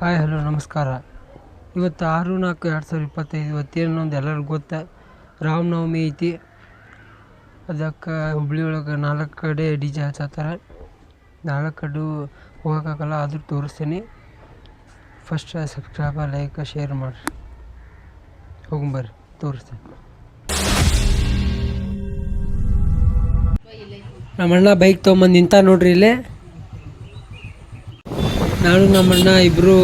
Hi hello ನಮಸ್ಕಾರ. ಇವತ್ತು 6/4/2025 ಇವತ್ತೇನೊಂದು ಎಲ್ಲರಿಗೂ ಗೊತ್ತಾ, ರಾಮನವಮಿ ಐತಿ. ಅದಕ್ಕೆ ಹುಬ್ಳಿ ಒಳಗೆ 4 ಕಡೆ DJ ಹಚ್ಚತ್ತಾರ. 4 ಕಡೆ ಹೋಗೋಕ್ಕಾಗಲ್ಲ, ಆದರೂ ತೋರಿಸ್ತೀನಿ. ಫಸ್ಟ್ ಸಬ್ಸ್ಕ್ರೈಬ್ ಲೈಕ್ ಶೇರ್ ಮಾಡಿರಿ. ಹೋಗ್ಬರ್ರಿ ತೋರಿಸ್ತೀನಿ. ನಮ್ಮಣ್ಣ ಬೈಕ್ ತೊಗೊಂಬಂದು ನಿಂತ ನೋಡ್ರಿ ಇಲ್ಲೇ. ನಾನು ನಮ್ಮಣ್ಣ ಇಬ್ಬರು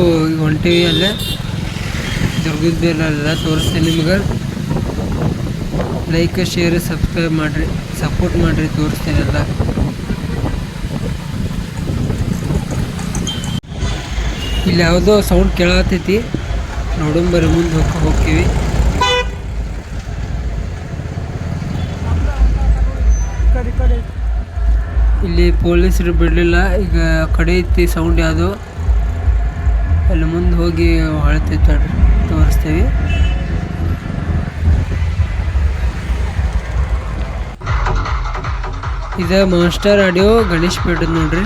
ಹೊಂಟೀವಿ. ಅಲ್ಲೇ ದುರ್ಗದ ಬೇಲೆಲ್ಲ ತೋರಿಸ್ತೀನಿ ನಿಮ್ಗೆ. ಲೈಕ್ ಶೇರ್ ಸಬ್ಸ್ಕ್ರೈಬ್ ಮಾಡಿರಿ, ಸಪೋರ್ಟ್ ಮಾಡಿರಿ, ತೋರಿಸ್ತೀನಿ ಎಲ್ಲ. ಇಲ್ಲಿ ಯಾವುದೋ ಸೌಂಡ್ ಕೇಳತ್ತೈತಿ, ನೋಡಂಬರಿ ಮುಂದೆ ಹೋಗ್ತೀವಿ. ಇಲ್ಲಿ ಪೊಲೀಸರು ಬಿಡಲಿಲ್ಲ. ಈಗ ಕಡೆ ಐತಿ ಸೌಂಡ್ ಯಾವುದು, ಅಲ್ಲಿ ಮುಂದೆ ಹೋಗಿ ಹೊಳ್ತೈತೆ ತೋರಿಸ್ತೀವಿ. ಇದು ಮಾಸ್ಟರ್ ಆಡಿಯೋ ಗಣೇಶ್ ಪೇಟದ ನೋಡ್ರಿ.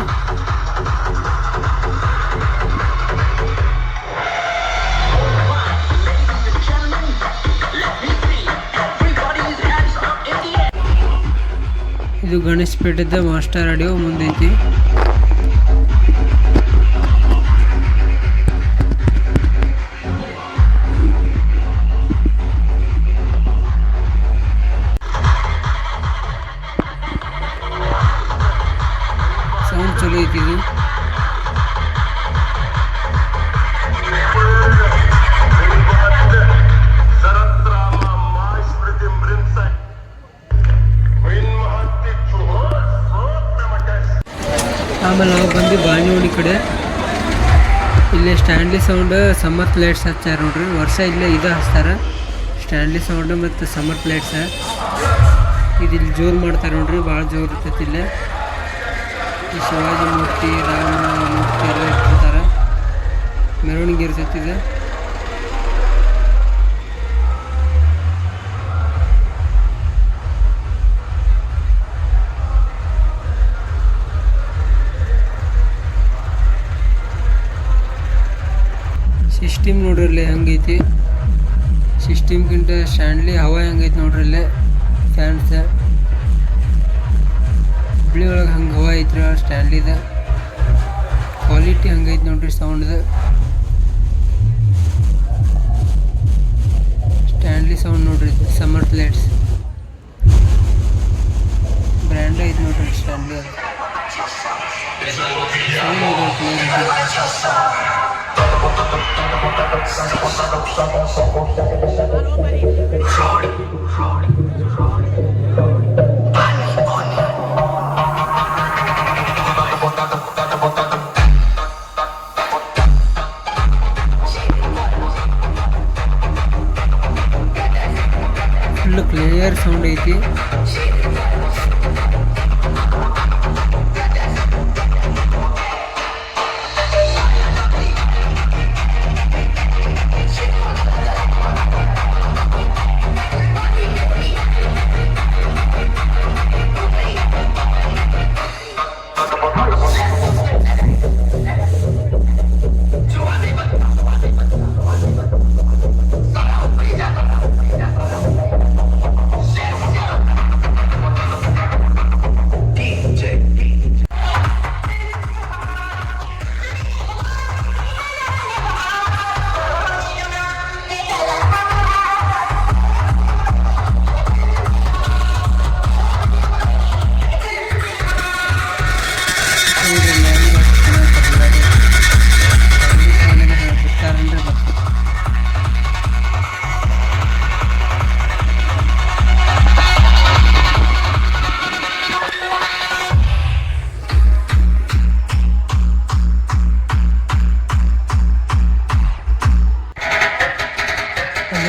ಇದು ಗಣೇಶ್ ಪೇಟದ ಮಾಸ್ಟರ್ ಆಡಿಯೋ ಮುಂದೈತಿ. ಸೌಂಡ್ ಚಲೋ ಐತಿ ಇದು. ಆಮೇಲೆ ನಾವು ಬಂದು ಬಾಣಿವಣಿ ಕಡೆ. ಇಲ್ಲೇ ಸ್ಟ್ಯಾಂಡ್ಲಿ ಸೌಂಡ್ ಸಮರ್ಥ್ ಲೈಟ್ಸ್ ಹಚ್ಚಾರ ನೋಡ್ರಿ. ವರ್ಷ ಇಲ್ಲೇ ಇದು ಹಚ್ತಾರೆ, ಸ್ಟ್ಯಾಂಡ್ಲಿ ಸೌಂಡ್ ಮತ್ತು ಸಮರ್ಥ್ ಲೈಟ್ಸ್. ಇಲ್ಲಿ ಜೋರು ಮಾಡ್ತಾರೆ ನೋಡ್ರಿ, ಭಾಳ ಜೋರು ಇರ್ತೈತಿ ಇಲ್ಲೇ. ಈ ಶಿವಾಜಿ ಮೂರ್ತಿ, ರಾಮ ಮೂರ್ತಿ ಎಲ್ಲ ಇಟ್ಟಿರ್ತಾರೆ. ಮೆರವಣಿಗೆ ಇರ್ತೈತಿ ಇದು. ಸಿಸ್ಟಮ್ ನೋಡ್ರಿ ಇಲ್ಲಿ ಹೆಂಗೈತಿ. ಸಿಸ್ಟಮ್ಗಿಂತ ಸ್ಟ್ಯಾಂಡ್ಲಿ ಹವಾ ಹೆಂಗೈತಿ ನೋಡ್ರಿ ಇಲ್ಲೇ. ಫ್ಯಾನ್ಸ್ ಹುಬ್ಳಿ ಒಳಗೆ ಹಂಗೆ ಹವಾ ಐತ್ರಿ ಸ್ಟ್ಯಾಂಡ್ಲಿದ. ಕ್ವಾಲಿಟಿ ಹಂಗೈತಿ ನೋಡ್ರಿ ಸೌಂಡ್ದು. ಸ್ಟ್ಯಾಂಡ್ಲಿ ಸೌಂಡ್ ನೋಡ್ರಿ, ಸಮರ್ಥ್ ಲೈಟ್ಸ್ ಬ್ರ್ಯಾಂಡ್ ಐತಿ ನೋಡ್ರಿ ಸ್ಟ್ಯಾಂಡ್ಲಿ. ಅದು ಫುಲ್ ಕ್ಲಿಯರ್ ಸೌಂಡ್ ಐತಿ.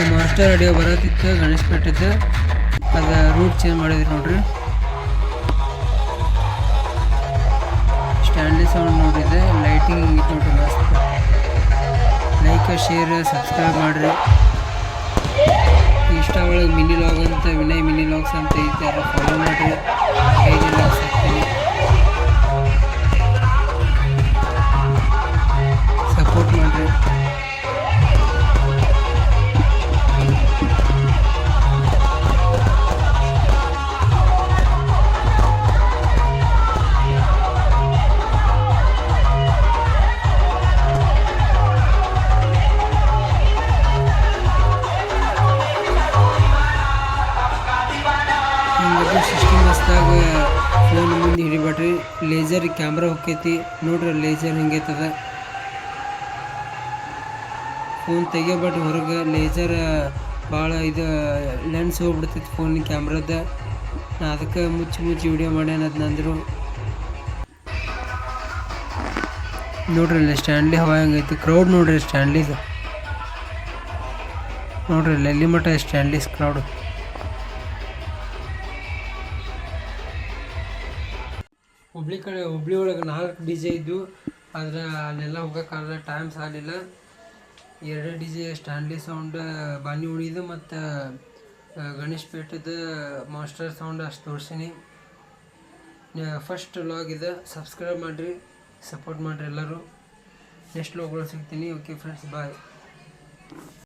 ಮಾಸ್ಟರ್ ಆಡಿಯೋ ಬರೋದಿತ್ತು ಗಣೇಶ್ ಪೇಟೆದ್ದು. ಅದು ರೂಟ್ ಚೇಂಜ್ ಮಾಡಿದ್ರಿ ನೋಡ್ರಿ. ಸ್ಟ್ಯಾಂಡ್ಲಿ ಸೌಂಡ್ ನೋಡಿದೆ, ಲೈಟಿಂಗ್ ಹಿಂಗಿತ್ತು ನೋಡ್ರಿ ಮಸ್ತ್. ಲೈಕ್ ಶೇರ್ ಸಬ್ಸ್ಕ್ರೈಬ್ ಮಾಡಿರಿ. ಇಷ್ಟ ಒಳಗೆ ಮಿನಿ ಲಾಗ್ ಅಂತ ವಿನಯ್ ಮಿನಿ ಲಾಗ್ಸ್ ಅಂತ ಐತೆ, ಎಲ್ಲ ಫಾಲೋ ಮಾಡಿರಿ. ಡೈಲಿ ಲಾಗ್ಸ್ ಹಾಕ್ತೀನಿ, ಸಪೋರ್ಟ್ ಮಾಡಿರಿ. ಮಾಡಿರಿ. ಲೇಸರ್ ಕ್ಯಾಮ್ರಾ ಹೋಗ್ತೈತಿ ನೋಡ್ರಿ, ಲೇಸರ್ ಹಿಂಗೈತದ. ಫೋನ್ ತೆಗಿಯೋಬಾರ್ದು ಹೊರಗೆ, ಲೇಸರ್ ಭಾಳ ಇದು ಲೆನ್ಸ್ ಹೋಗ್ಬಿಡ್ತೈತಿ ಫೋನಿನ ಕ್ಯಾಮ್ರಾದ. ನಾ ಅದಕ್ಕೆ ಮುಚ್ಚಿ ವಿಡಿಯೋ ಮಾಡ್ಯಾನ ಅದನ್ನಂದ್ರು. ನೋಡ್ರಿ ಇಲ್ಲಿ ಸ್ಟ್ಯಾನ್ಲಿ ಹವಾ ಹೆಂಗೈತಿ, ಕ್ರೌಡ್ ನೋಡ್ರಿ ಸ್ಟ್ಯಾನ್ಲಿದು. ನೋಡ್ರಿ ಇಲ್ಲಿ ಎಲ್ಲಿ ಮಟ್ಟ ಸ್ಟ್ಯಾನ್ಲಿಸ್ ಕ್ರೌಡ್. ಹುಬ್ಳಿ ಒಳಗೆ 4 DJ ಇದ್ದು, ಆದರೆ ಅಲ್ಲೆಲ್ಲ ಹೋಗೋಕ್ಕಾಗಲ್ಲ, ಟೈಮ್ ಸಾಲಿಲ್ಲ. 2 DJ ಸ್ಟ್ಯಾನ್ಲಿ ಸೌಂಡ್ ಬಾನಿ ಉಳಿದು ಮತ್ತು ಗಣೇಶ್ ಪೇಟದ ಮಾಸ್ಟರ್ ಸೌಂಡ್ ಅಷ್ಟು ತೋರಿಸೀನಿ. ಫಸ್ಟ್ ವ್ಲಾಗ್ ಇದೆ. ಸಬ್ಸ್ಕ್ರೈಬ್ ಮಾಡಿರಿ, ಸಪೋರ್ಟ್ ಮಾಡಿರಿ ಎಲ್ಲರೂ. ನೆಕ್ಸ್ಟ್ ವ್ಲಾಗ್ಗಳು ಸಿಗ್ತೀನಿ. ಓಕೆ ಫ್ರೆಂಡ್ಸ್, ಬಾಯ್.